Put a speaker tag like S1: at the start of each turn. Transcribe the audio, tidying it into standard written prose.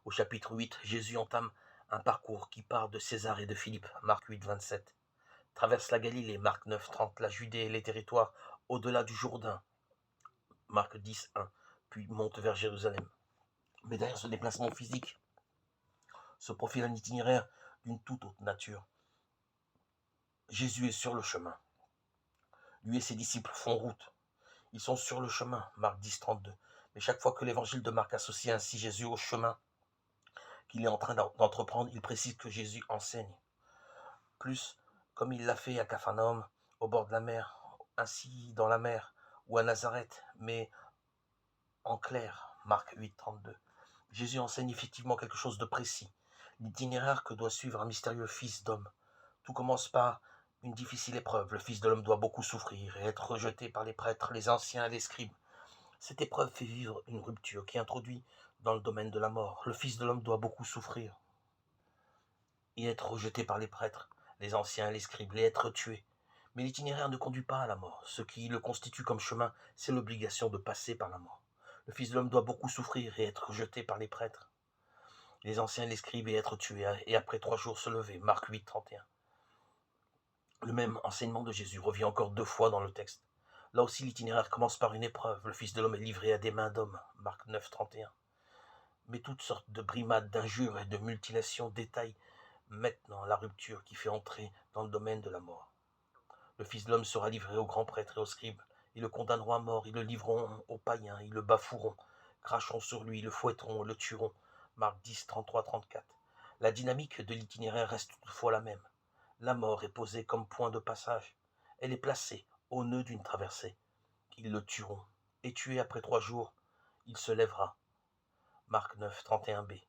S1: Au chapitre 8, Jésus entame un parcours qui part de César et de Philippe, Marc 8, 27. Traverse la Galilée, Marc 9, 30, la Judée et les territoires au-delà du Jourdain, Marc 10, 1, puis monte vers Jérusalem. Mais derrière ce déplacement physique se profile un itinéraire d'une toute autre nature. Jésus est sur le chemin. Lui et ses disciples font route. Ils sont sur le chemin, Marc 10, 32. Mais chaque fois que l'évangile de Marc associe ainsi Jésus au chemin qu'il est en train d'entreprendre, il précise que Jésus enseigne. Plus, comme il l'a fait à Capharnaüm, au bord de la mer, ainsi dans la mer, ou à Nazareth, mais en clair, Marc 8, 32. Jésus enseigne effectivement quelque chose de précis, l'itinéraire que doit suivre un mystérieux fils d'homme. Tout commence par une difficile épreuve. Le Fils de l'homme doit beaucoup souffrir et être rejeté par les prêtres, les anciens et les scribes. Cette épreuve fait vivre une rupture qui introduit dans le domaine de la mort. Le Fils de l'homme doit beaucoup souffrir et être rejeté par les prêtres, les anciens et les scribes, et être tué. Mais l'itinéraire ne conduit pas à la mort. Ce qui le constitue comme chemin, c'est l'obligation de passer par la mort. Le Fils de l'homme doit beaucoup souffrir et être rejeté par les prêtres, les anciens et les scribes, et être tué, et après 3 jours se lever. Marc 8, 31. Le même enseignement de Jésus revient encore 2 fois dans le texte. Là aussi, l'itinéraire commence par une épreuve. Le Fils de l'homme est livré à des mains d'hommes. Marc 9, 31. Mais toutes sortes de brimades, d'injures et de mutilations détaillent maintenant la rupture qui fait entrer dans le domaine de la mort. Le Fils de l'homme sera livré aux grands prêtres et aux scribes. Ils le condamneront à mort, ils le livreront aux païens, ils le bafoueront, cracheront sur lui, le fouetteront, le tueront. Marc 10, 33, 34. La dynamique de l'itinéraire reste toutefois la même. La mort est posée comme point de passage. Elle est placée au nœud d'une traversée. Ils le tueront. Et tué après 3 jours, il se lèvera. Marc 9, 31b.